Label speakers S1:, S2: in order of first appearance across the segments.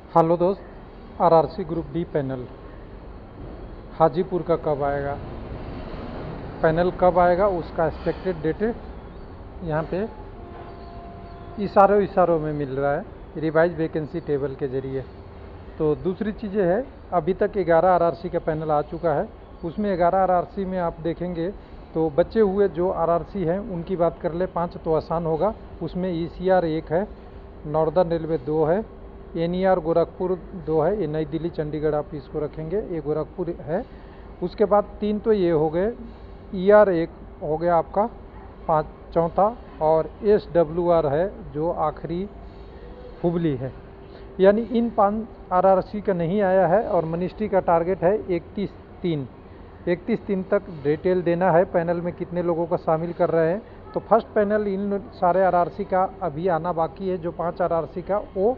S1: Hello दोस्त, RRC group D panel Hajipur का कब आएगा? पैनल कब आएगा उसका एक्सपेक्टेड डेट यहाँ पे इशारों में मिल रहा है रिवाइज वैकेंसी टेबल के ज़रिए। तो दूसरी चीज़ें है, अभी तक 11 आरआरसी का पैनल आ चुका है। उसमें 11 आरआरसी में आप देखेंगे तो बचे हुए जो आरआरसी हैं उनकी बात कर ले 5 तो आसान होगा। उसमें ईसीआर 1 है, नॉर्दर्न रेलवे 2 है, एनईआर गोरखपुर 2 है, ये नई दिल्ली चंडीगढ़ आप इसको रखेंगे, ये गोरखपुर है। उसके बाद 3 तो ये हो गए, ईआर 1 हो गया आपका, 5 चौथा, और एसडब्ल्यूआर है जो आखिरी हुबली है। यानी इन 5 आरआरसी का नहीं आया है और मिनिस्ट्री का टारगेट है 31/3 तक डिटेल देना है पैनल में कितने लोगों को शामिल कर रहे हैं। तो फर्स्ट पैनल इन सारे आरआरसी का अभी आना बाकी है, जो 5 आरआरसी का वो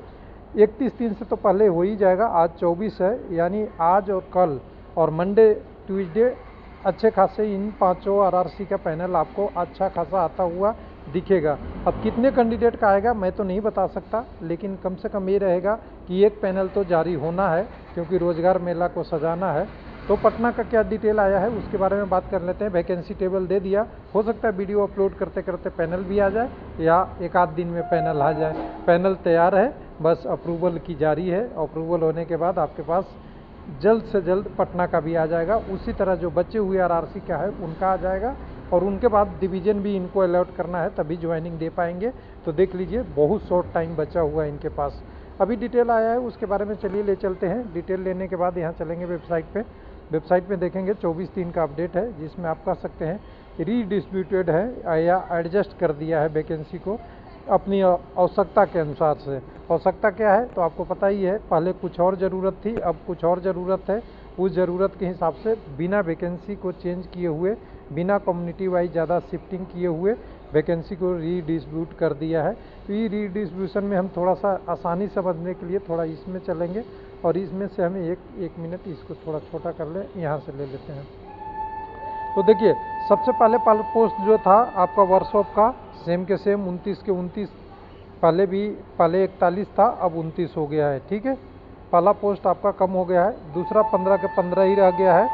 S1: 31/3 से तो पहले हो ही जाएगा। आज 24 है, यानी आज और कल और मंडे ट्यूसडे अच्छे खासे इन 5 आरआरसी का पैनल आपको अच्छा खासा आता हुआ दिखेगा। अब कितने कैंडिडेट का आएगा मैं तो नहीं बता सकता, लेकिन कम से कम ये रहेगा कि एक पैनल तो जारी होना है, क्योंकि रोजगार मेला को सजाना है। तो पटना का क्या डिटेल आया है उसके बारे में बात कर लेते हैं। वैकेंसी टेबल दे दिया, हो सकता है वीडियो अपलोड करते करते पैनल भी आ जाए या एक आध दिन में पैनल आ जाए। पैनल तैयार है, बस अप्रूवल की जारी है। अप्रूवल होने के बाद आपके पास जल्द से जल्द पटना का भी आ जाएगा। उसी तरह जो बचे हुए आरआरसी का है उनका आ जाएगा, और उनके बाद डिवीज़न भी इनको अलॉट करना है, तभी ज्वाइनिंग दे पाएंगे। तो देख लीजिए, बहुत शॉर्ट टाइम बचा हुआ है इनके पास। अभी डिटेल आया है उसके बारे में चलिए ले चलते हैं। डिटेल लेने के बाद यहाँ चलेंगे वेबसाइट पे। वेबसाइट में देखेंगे 24/3 का अपडेट है, जिसमें आप कह सकते हैं रीडिस्ट्रीब्यूटेड है या एडजस्ट कर दिया है वैकेंसी को अपनी आवश्यकता के अनुसार से। आवश्यकता क्या है तो आपको पता ही है, पहले कुछ और ज़रूरत थी, अब कुछ और ज़रूरत है। उस ज़रूरत के हिसाब से बिना वैकेंसी को चेंज किए हुए, बिना कम्युनिटी वाइज ज़्यादा शिफ्टिंग किए हुए वैकेंसी को रीडिस्ट्रीब्यूट कर दिया है। तो ये रीडिस्ट्रीब्यूशन में हम थोड़ा सा आसानी समझने के लिए थोड़ा इसमें चलेंगे, और इसमें से हमें एक मिनट इसको थोड़ा छोटा कर ले, यहाँ से ले लेते हैं। तो देखिए, सबसे पहले पोस्ट जो था आपका वर्कशॉप का, सेम के सेम 29 के 29, पहले 41 था, अब 29 हो गया है। ठीक है, पहला पोस्ट आपका कम हो गया है। दूसरा 15 के 15 ही रह गया है,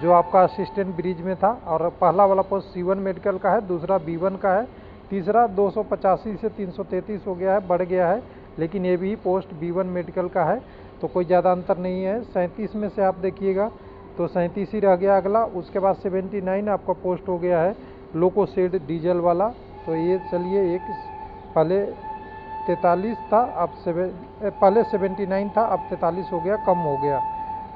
S1: जो आपका असिस्टेंट ब्रिज में था। और पहला वाला पोस्ट C1 मेडिकल का है, दूसरा B1 का है। तीसरा 285 से 333 हो गया है, बढ़ गया है, लेकिन ये भी पोस्ट B1 मेडिकल का है, तो कोई ज़्यादा अंतर नहीं है। 37 में से आप देखिएगा तो 37 ही रह गया अगला। उसके बाद 79 आपका पोस्ट हो गया है लोको शेड डीजल वाला। तो ये चलिए, एक पहले 43 था, अब पहले 79 था, अब 43 हो गया, कम हो गया।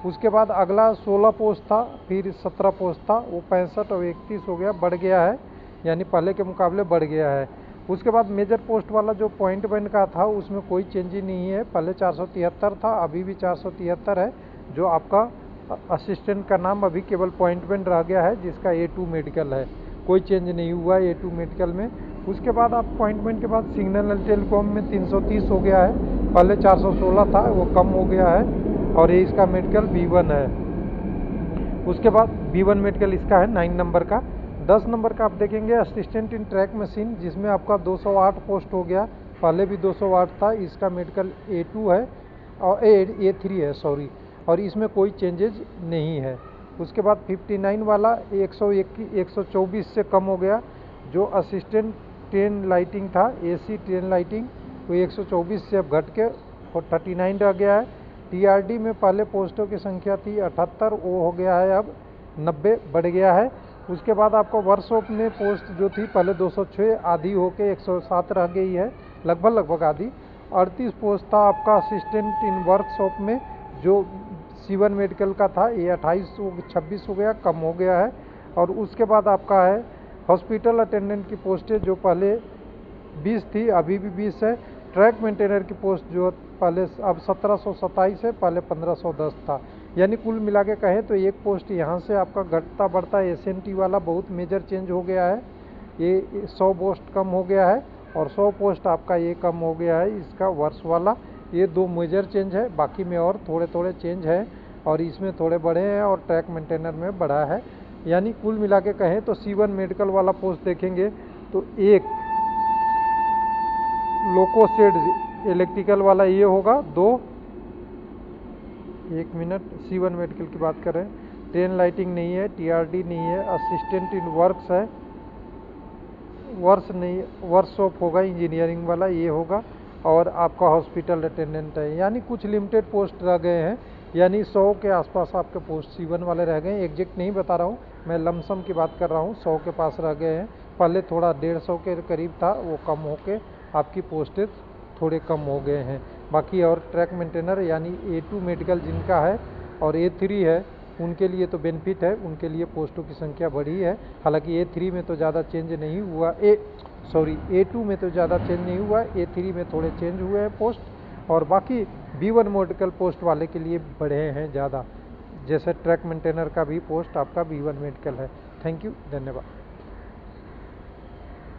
S1: उसके बाद अगला 16 पोस्ट था, फिर 17 पोस्ट था, वो 65 और 31 हो गया, बढ़ गया है, यानी पहले के मुकाबले बढ़ गया है। उसके बाद मेजर पोस्ट वाला जो पॉइंटमेंट का था उसमें कोई चेंज ही नहीं है। पहले 473 था, अभी भी 473 है। जो आपका असिस्टेंट का नाम अभी केवल पॉइंटमेंट रह गया है, जिसका A2 मेडिकल है, कोई चेंज नहीं हुआ A2 मेडिकल में। उसके बाद आप अपॉइंटमेंट के बाद सिग्नल एंड टेलीकॉम में 330 हो गया है, पहले 416 था, वो कम हो गया है, और ये इसका मेडिकल B1 है। उसके बाद B1 मेडिकल इसका है 9 नंबर का। 10 नंबर का आप देखेंगे असिस्टेंट इन ट्रैक मशीन, जिसमें आपका 208 पोस्ट हो गया, पहले भी 208 था, इसका मेडिकल A2 है और A3 है, सॉरी, और इसमें कोई चेंजेज नहीं है। उसके बाद 59 वाला 124 से कम हो गया, जो असिस्टेंट ट्रेन लाइटिंग था, AC ट्रेन लाइटिंग, वो 124 से अब घट के 39 रह गया है। TRD में पहले पोस्टों की संख्या थी 78, वो हो गया है अब 90, बढ़ गया है। उसके बाद आपको वर्कशॉप में पोस्ट जो थी पहले 206, आधी होके 107 रह गई है, लगभग आधी। 38 पोस्ट था आपका असिस्टेंट इन वर्कशॉप में, जो C1 मेडिकल का था, ये 26 हो गया, कम हो गया है। और उसके बाद आपका है हॉस्पिटल अटेंडेंट की पोस्टें, जो पहले 20 थी, अभी भी 20 है। ट्रैक मेंटेनर की पोस्ट जो पहले अब 1727 है, पहले 1510 था। यानी कुल मिला के कहें तो एक पोस्ट यहाँ से आपका घटता बढ़ता SNT वाला बहुत मेजर चेंज हो गया है। ये 100 पोस्ट कम हो गया है, और 100 पोस्ट आपका ये कम हो गया है इसका वर्ष वाला। ये 2 मेजर चेंज है, बाकी में और थोड़े थोड़े चेंज है, और इसमें थोड़े बड़े हैं और ट्रैक मेंटेनर में बड़ा है। यानी कुल मिला के कहें तो C1 मेडिकल वाला पोस्ट देखेंगे तो एक लोको शेड इलेक्ट्रिकल वाला ये होगा, 2 एक मिनट, C1 मेडिकल की बात कर रहे हैं। ट्रेन लाइटिंग नहीं है, TRD नहीं है, असिस्टेंट इन वर्क्स है, वर्ष नहीं, वर्कशॉप होगा इंजीनियरिंग वाला, ये होगा। और आपका हॉस्पिटल अटेंडेंट है, यानी कुछ लिमिटेड पोस्ट रह गए हैं, यानी 100 के आसपास आपके पोस्ट C1 वाले रह गए हैं। एग्जैक्ट नहीं बता रहा हूँ मैं, लमसम की बात कर रहा हूँ, 100 के पास रह गए हैं। पहले थोड़ा 150 के करीब था, वो कम होके आपकी पोस्टेज थोड़े कम हो गए हैं। बाकी और ट्रैक मेंटेनर यानी A2 मेडिकल जिनका है और A3 है, उनके लिए तो बेनिफिट है, उनके लिए पोस्टों की संख्या बढ़ी है। हालांकि A3 में तो ज़्यादा चेंज नहीं हुआ, A2 में तो ज़्यादा चेंज नहीं हुआ, A3 में थोड़े चेंज हुए हैं पोस्ट। और बाकी B1 मेडिकल पोस्ट वाले के लिए बढ़े हैं ज़्यादा, जैसे ट्रैक मेंटेनर का भी पोस्ट आपका B1 मेडिकल है। थैंक यू, धन्यवाद।